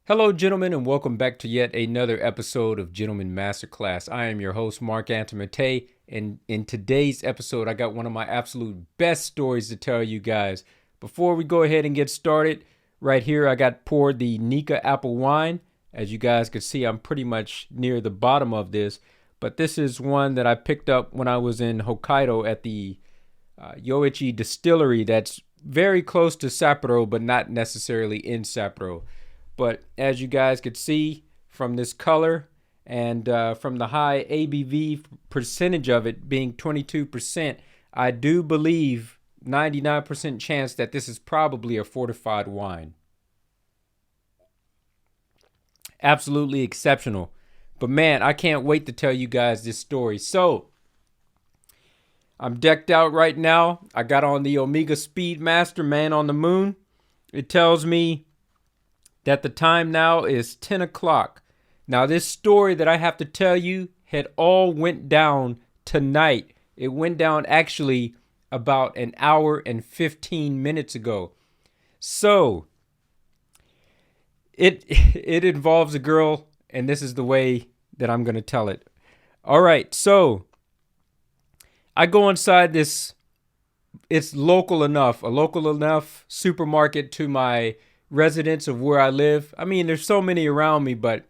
Hello, gentlemen, and welcome back to yet another episode of Gentleman Masterclass. I am your host, Marc.antomattei, and in today's episode, I got one of my absolute best stories to tell you guys. Before we go ahead and get started, right here, I got poured the Nika apple wine. As you guys can see, I'm pretty much near the bottom of this, but this is one that I picked up when I was in Hokkaido at the Yoichi distillery that's very close to Sapporo, but not necessarily in Sapporo. But as you guys could see from this color and from the high ABV percentage of it being 22%, I do believe 99% chance that this is probably a fortified wine. Absolutely exceptional. But man, I can't wait to tell you guys this story. So, I'm decked out right now. I got on the Omega Speedmaster Man on the Moon. It tells me that the time now is 10 o'clock. Now, this story that I have to tell you had all went down tonight. It went down actually about an hour and 15 minutes ago. So, it involves a girl, and this is the way that I'm going to tell it. All right, so I go inside this, it's a local enough supermarket to my residents of where I live. I mean, there's so many around me, but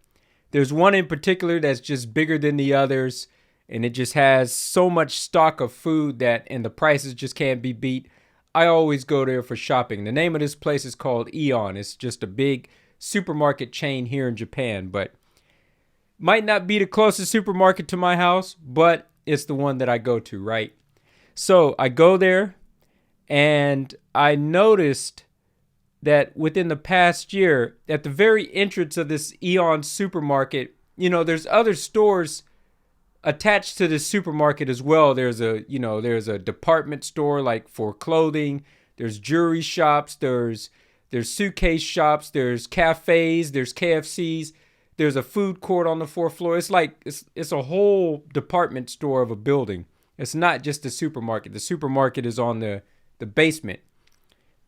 there's one in particular that's just bigger than the others, and it just has so much stock of food and the prices just can't be beat. I always go there for shopping. The name of this place is called Aeon. It's just a big supermarket chain here in Japan, but might not be the closest supermarket to my house, but it's the one that I go to, right? So I go there, and I noticed that within the past year, at the very entrance of this Aeon supermarket, there's other stores attached to this supermarket as well. There's a department store like for clothing. There's jewelry shops. There's suitcase shops. There's cafes. There's KFCs. There's a food court on the fourth floor. It's like it's a whole department store of a building. It's not just the supermarket. The supermarket is on the basement.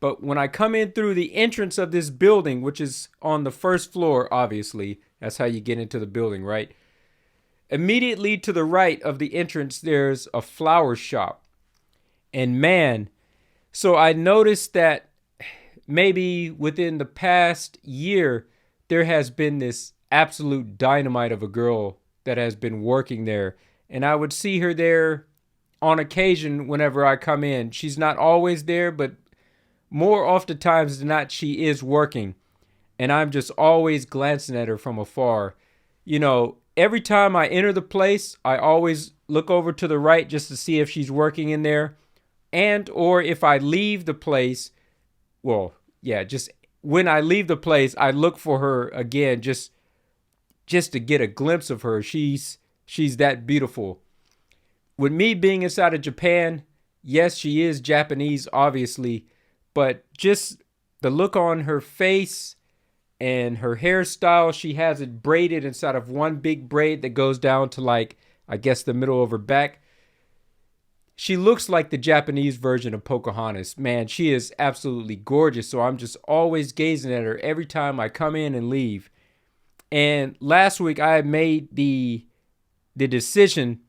But when I come in through the entrance of this building, which is on the first floor, obviously, that's how you get into the building, right? Immediately to the right of the entrance, there's a flower shop. And man, so I noticed that maybe within the past year, there has been this absolute dynamite of a girl that has been working there. And I would see her there on occasion whenever I come in. She's not always there, but more oftentimes than not, she is working, and I'm just always glancing at her from afar. Every time I enter the place, I always look over to the right just to see if she's working in there, and or if I leave the place, just when I leave the place, I look for her again just to get a glimpse of her. She's that beautiful. With me being inside of Japan, yes, she is Japanese, obviously, but just the look on her face and her hairstyle, she has it braided inside of one big braid that goes down to the middle of her back. She looks like the Japanese version of Pocahontas. Man, she is absolutely gorgeous. So I'm just always gazing at her every time I come in and leave. And last week I made the decision,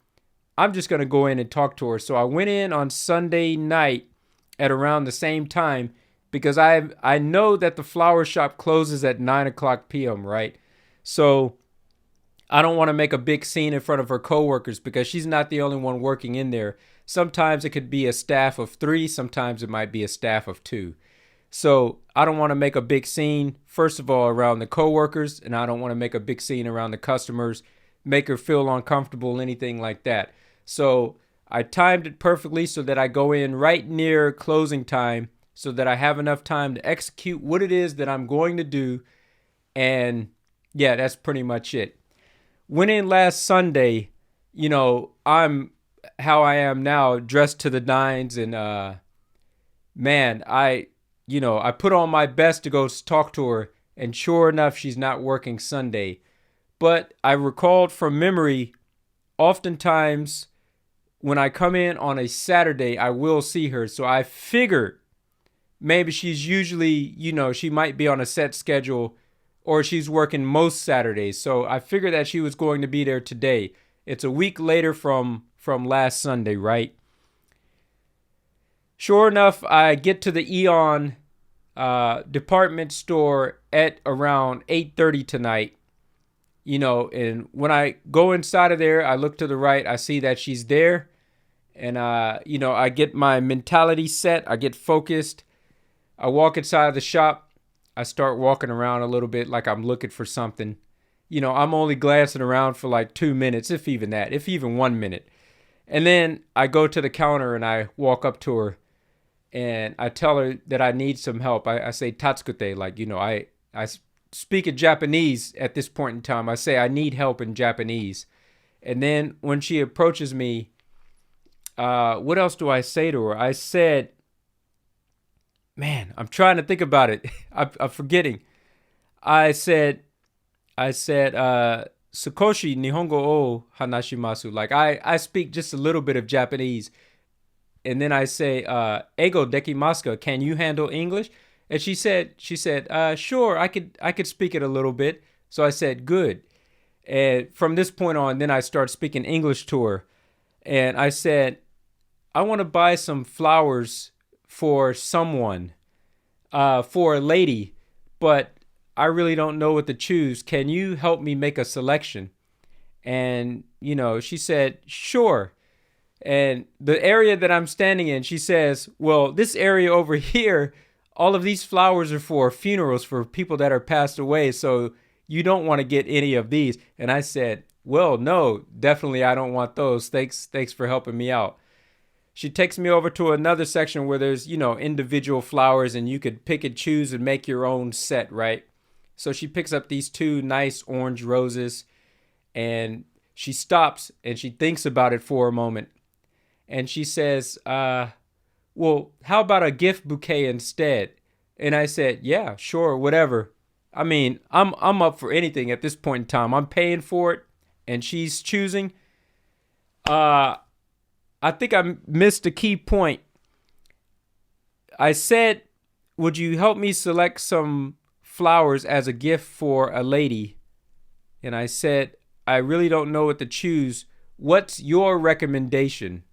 I'm just going to go in and talk to her. So I went in on Sunday night at around the same time, because I know that the flower shop closes at 9 o'clock p.m., right? So I don't want to make a big scene in front of her coworkers, because she's not the only one working in there. Sometimes it could be a staff of 3, sometimes it might be a staff of 2. So I don't want to make a big scene, first of all, around the coworkers, and I don't want to make a big scene around the customers, make her feel uncomfortable, anything like that. So I timed it perfectly so that I go in right near closing time so that I have enough time to execute what it is that I'm going to do. And yeah, that's pretty much it. went in last Sunday. I'm how I am now, dressed to the nines, and man, I put on my best to go talk to her, and sure enough, she's not working Sunday. But I recalled from memory, oftentimes when I come in on a Saturday, I will see her. So I figured maybe she's usually, she might be on a set schedule, or she's working most Saturdays. So I figured that she was going to be there today. It's a week later from last Sunday, right? Sure enough, I get to the Eon department store at around 8:30 tonight. And when I go inside of there, I look to the right, I see that she's there. And, I get my mentality set, I get focused. I walk inside the shop. I start walking around a little bit like I'm looking for something. I'm only glancing around for like 2 minutes, if even 1 minute. And then I go to the counter and I walk up to her and I tell her that I need some help. I say tatsukute, like, I speak in Japanese at this point in time. I say I need help in Japanese. And then when she approaches me, what else do I say to her? I said, man, I'm trying to think about it. I'm forgetting. I said, Sakoshi Nihongo o hanashimasu. Like I speak just a little bit of Japanese. And then I say, Ego dekimasu ka? Can you handle English? And she said, sure, I could speak it a little bit. So I said, good. And from this point on, then I start speaking English to her. And I said, I want to buy some flowers for someone, for a lady, but I really don't know what to choose. Can you help me make a selection? And, she said, sure. And the area that I'm standing in, she says, well, this area over here, all of these flowers are for funerals for people that are passed away. So you don't want to get any of these. And I said, well, no, definitely I don't want those. Thanks for helping me out. She takes me over to another section where there's, individual flowers and you could pick and choose and make your own set, right? So she picks up these 2 nice orange roses and she stops and she thinks about it for a moment. And she says, well, how about a gift bouquet instead? And I said, yeah, sure, whatever. I mean, I'm up for anything at this point in time. I'm paying for it and she's choosing. I think I missed a key point. I said, would you help me select some flowers as a gift for a lady? And I said, I really don't know what to choose. What's your recommendation?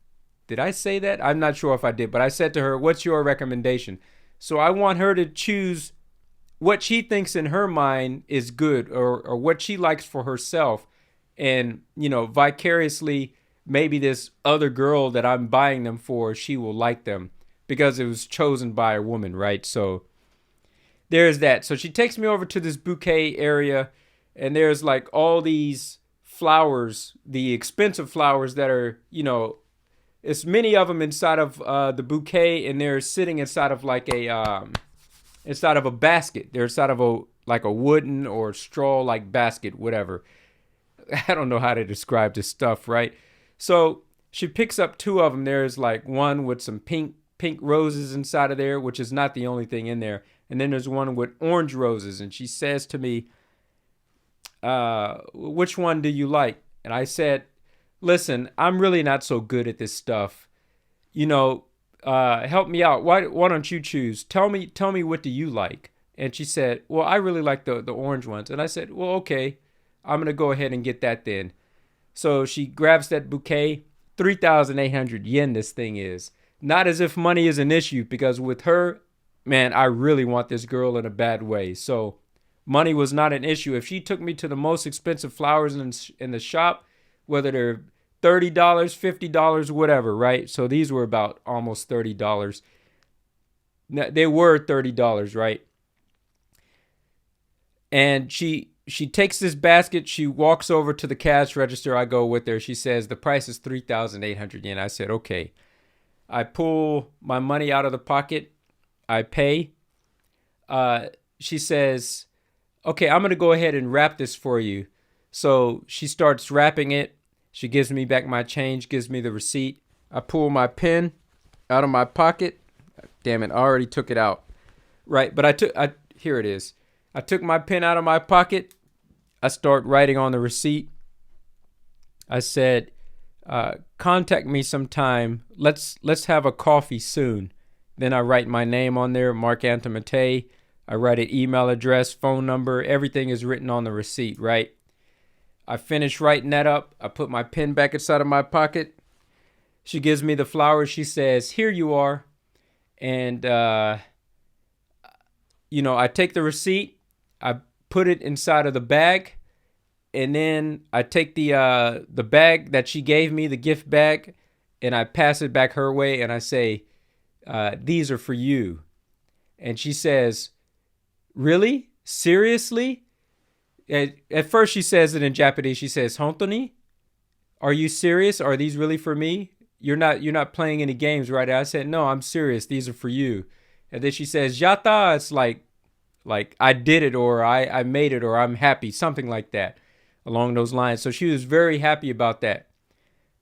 Did I say that? I'm not sure if I did, but I said to her, what's your recommendation? So I want her to choose what she thinks in her mind is good or what she likes for herself. And, vicariously, maybe this other girl that I'm buying them for, she will like them because it was chosen by a woman, right? So there's that. So she takes me over to this bouquet area and there's like all these flowers, the expensive flowers that are, it's many of them inside of the bouquet and they're sitting inside of like inside of a basket. They're inside of a wooden or straw like basket, whatever. I don't know how to describe this stuff, right? So she picks up 2 of them. There's like one with some pink roses inside of there, which is not the only thing in there. And then there's one with orange roses. And she says to me, which one do you like? And I said, listen, I'm really not so good at this stuff. Help me out. Why don't you choose? Tell me what do you like? And she said, well, I really like the orange ones. And I said, well, okay, I'm going to go ahead and get that then. So she grabs that bouquet, 3,800 yen this thing is. Not as if money is an issue, because with her, man, I really want this girl in a bad way. So money was not an issue. If she took me to the most expensive flowers in the shop, whether they're $30, $50, whatever, right? So these were about almost $30. They were $30, right? And she takes this basket. She walks over to the cash register. I go with her. She says, the price is 3,800 yen. I said, okay. I pull my money out of the pocket. I pay. She says, okay, I'm going to go ahead and wrap this for you. So she starts wrapping it. She gives me back my change, gives me the receipt. I pull my pen out of my pocket. Damn it, I already took it out. Right, but here it is. I took my pen out of my pocket. I start writing on the receipt. I said, contact me sometime. Let's have a coffee soon. Then I write my name on there, marc.antomattei. I write an email address, phone number. Everything is written on the receipt, right? I finish writing that up. I put my pen back inside of my pocket. She gives me the flowers. She says, here you are. And, I take the receipt. I put it inside of the bag. And then I take the bag that she gave me, the gift bag, and I pass it back her way. And I say, these are for you. And she says, really? Seriously? At first she says it in Japanese. She says, Hontoni? Are you serious? Are these really for me? You're not playing any games, right? I said, no, I'm serious. These are for you. And then she says, Yatta. It's like I did it, or I made it, or I'm happy, something like that, along those lines. So she was very happy about that.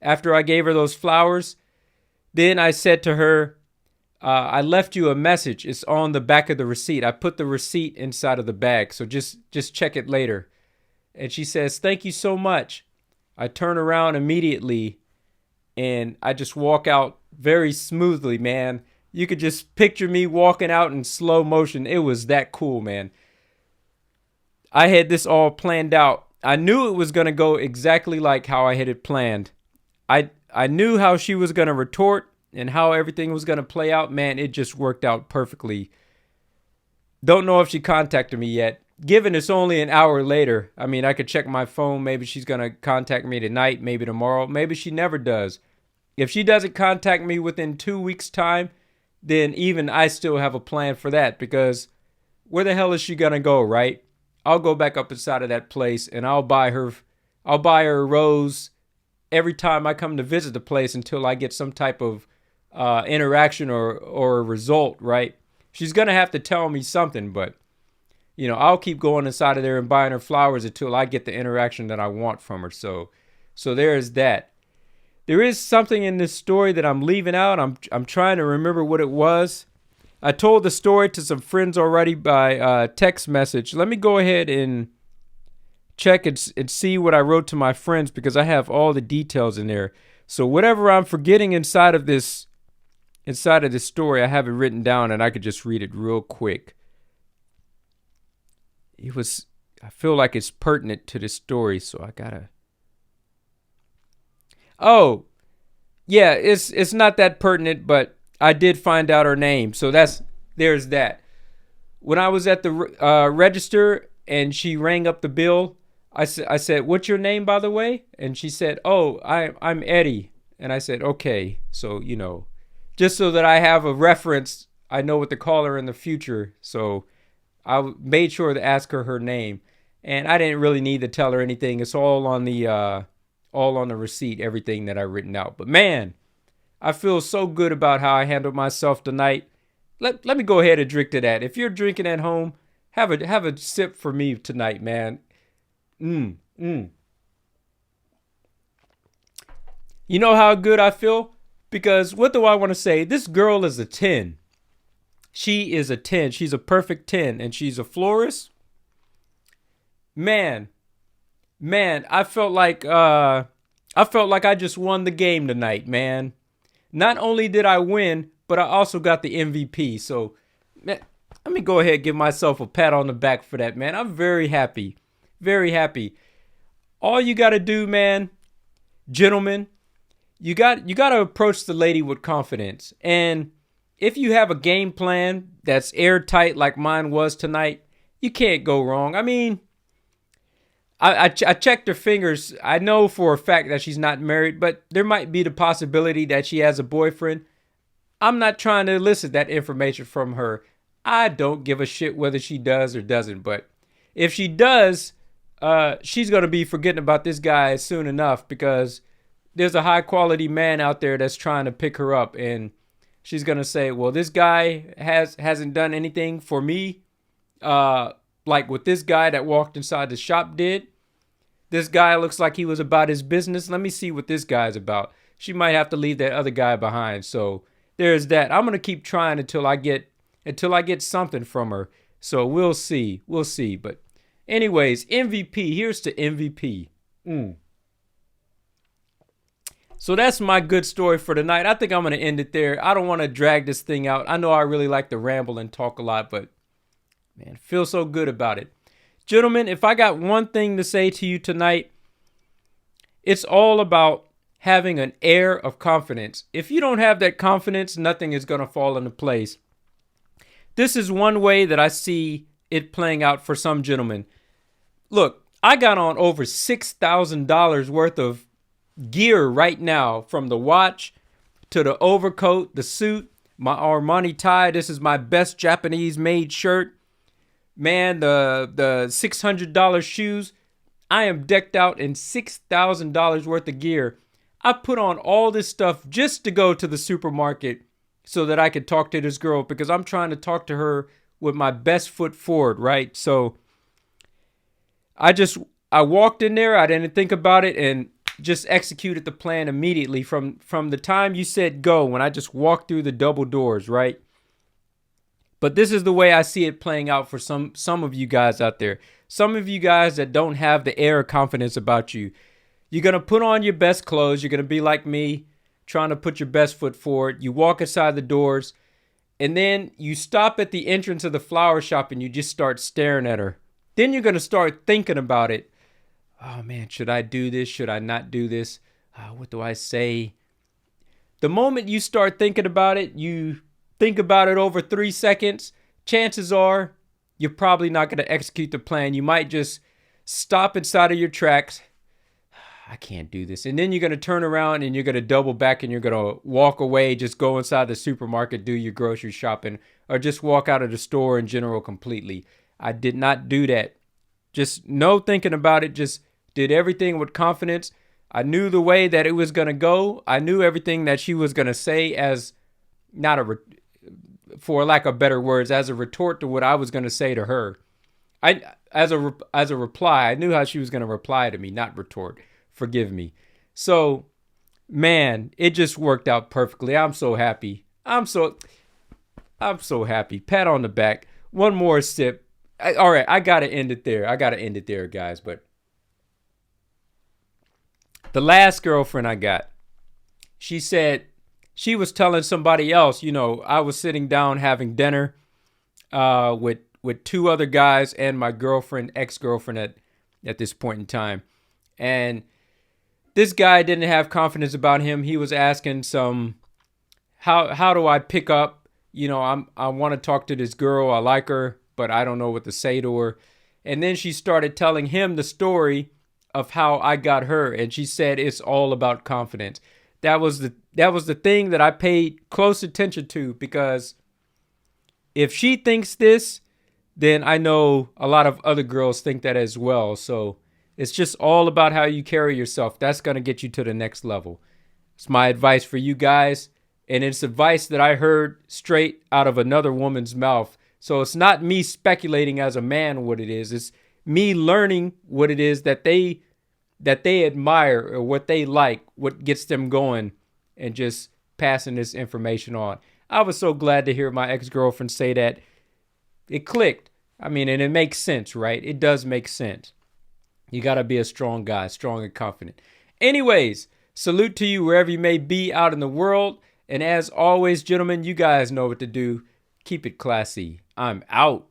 After I gave her those flowers, then I said to her, I left you a message. It's on the back of the receipt. I put the receipt inside of the bag, so just check it later. And she says, thank you so much. I turn around immediately, and I just walk out very smoothly, man. You could just picture me walking out in slow motion. It was that cool, man. I had this all planned out. I knew it was going to go exactly like how I had it planned. I knew how she was going to retort and how everything was going to play out. Man, it just worked out perfectly. Don't know if she contacted me yet. Given it's only an hour later, I mean, I could check my phone. Maybe she's going to contact me tonight, maybe tomorrow. Maybe she never does. If she doesn't contact me within 2 weeks' time, then even I still have a plan for that, because where the hell is she going to go, right? I'll go back up inside of that place and I'll buy her a rose every time I come to visit the place until I get some type of interaction or a result, right? She's going to have to tell me something, but I'll keep going inside of there and buying her flowers until I get the interaction that I want from her. So there is that. There is something in this story that I'm leaving out. I'm trying to remember what it was. I told the story to some friends already by text message. Let me go ahead and check and see what I wrote to my friends, because I have all the details in there. So whatever I'm forgetting inside of this story, I have it written down and I could just read it real quick. I feel like it's pertinent to this story, so I gotta. Oh, yeah, it's not that pertinent, but I did find out her name, so there's that. When I was at the register and she rang up the bill, I said, "What's your name, by the way?" And she said, "Oh, I'm Eddie." And I said, "Okay." So just so that I have a reference, I know what to call her in the future. So I made sure to ask her name, and I didn't really need to tell her anything. It's all on the receipt, everything that I written out. But man, I feel so good about how I handled myself tonight. Let me go ahead and drink to that. If you're drinking at home, have a sip for me tonight, man. You know how good I feel? Because what do I want to say? This girl is a 10. She is a 10. She's a perfect 10. And she's a florist. Man, I felt like I just won the game tonight, man. Not only did I win, but I also got the MVP. So, man, let me go ahead and give myself a pat on the back for that, man. I'm very happy. Very happy. All you got to do, man, gentlemen, you got to approach the lady with confidence. And if you have a game plan that's airtight like mine was tonight, you can't go wrong. I mean, I checked her fingers. I know for a fact that she's not married, but there might be the possibility that she has a boyfriend. I'm not trying to elicit that information from her. I don't give a shit whether she does or doesn't. But if she does, she's going to be forgetting about this guy soon enough, because there's a high quality man out there that's trying to pick her up. And she's going to say, well, this guy hasn't done anything for me. Like what this guy that walked inside the shop did. This guy looks like he was about his business. Let me see what this guy's about. She might have to leave that other guy behind. So there's that. I'm gonna keep trying until I get something from her. So we'll see. We'll see. But anyways, MVP. Here's to MVP. So that's my good story for tonight. I think I'm going to end it there. I don't want to drag this thing out. I know I really like to ramble and talk a lot, but man, feel so good about it. Gentlemen, if I got one thing to say to you tonight, it's all about having an air of confidence. If you don't have that confidence, nothing is going to fall into place. This is one way that I see it playing out for some gentlemen. Look, I got on over $6,000 worth of gear right now, from the watch to the overcoat, the suit, my Armani tie. This is my best Japanese made shirt. Man, the $600 shoes. I am decked out in $6,000 worth of gear. I put on all this stuff just to go to the supermarket so that I could talk to this girl, because I'm trying to talk to her with my best foot forward, right? So I walked in there, I didn't think about it, and just executed the plan immediately from the time you said go, when I just walked through the double doors, right? But this is the way I see it playing out for some of you guys out there. Some of you guys that don't have the air of confidence about you. You're going to put on your best clothes. You're going to be like me, trying to put your best foot forward. You walk inside the doors, and then you stop at the entrance of the flower shop and you just start staring at her. Then you're going to start thinking about it. Oh man, should I do this? Should I not do this? What do I say? The moment you start thinking about it, you think about it over 3 seconds, chances are you're probably not going to execute the plan. You might just stop inside of your tracks. I can't do this. And then you're going to turn around and you're going to double back and you're going to walk away, just go inside the supermarket, do your grocery shopping, or just walk out of the store in general completely. I did not do that. Just no thinking about it, just did everything with confidence. I knew the way that it was going to go. I knew everything that she was going to say as for lack of better words, as a retort to what I was going to say to her. As a reply, I knew how she was going to reply to me, not retort. Forgive me. So, man, it just worked out perfectly. I'm so happy. I'm so happy. Pat on the back. One more sip. All right, I got to end it there. Guys. But the last girlfriend I got, she said she was telling somebody else, I was sitting down having dinner with 2 other guys and my girlfriend, ex-girlfriend at this point in time. And this guy didn't have confidence about him. He was asking how do I pick up? I want to talk to this girl. I like her, but I don't know what to say to her. And then she started telling him the story of how I got her. And she said, it's all about confidence. That was the thing that I paid close attention to, because if she thinks this, then I know a lot of other girls think that as well. So it's just all about how you carry yourself. That's going to get you to the next level. It's my advice for you guys. And it's advice that I heard straight out of another woman's mouth. So it's not me speculating as a man what it is. It's me learning what it is that they admire, or what they like, what gets them going, and just passing this information on. I was so glad to hear my ex-girlfriend say that. It clicked. I mean, and it makes sense, right? It does make sense. You got to be a strong guy, strong and confident. Anyways, salute to you wherever you may be out in the world. And as always, gentlemen, you guys know what to do. Keep it classy. I'm out.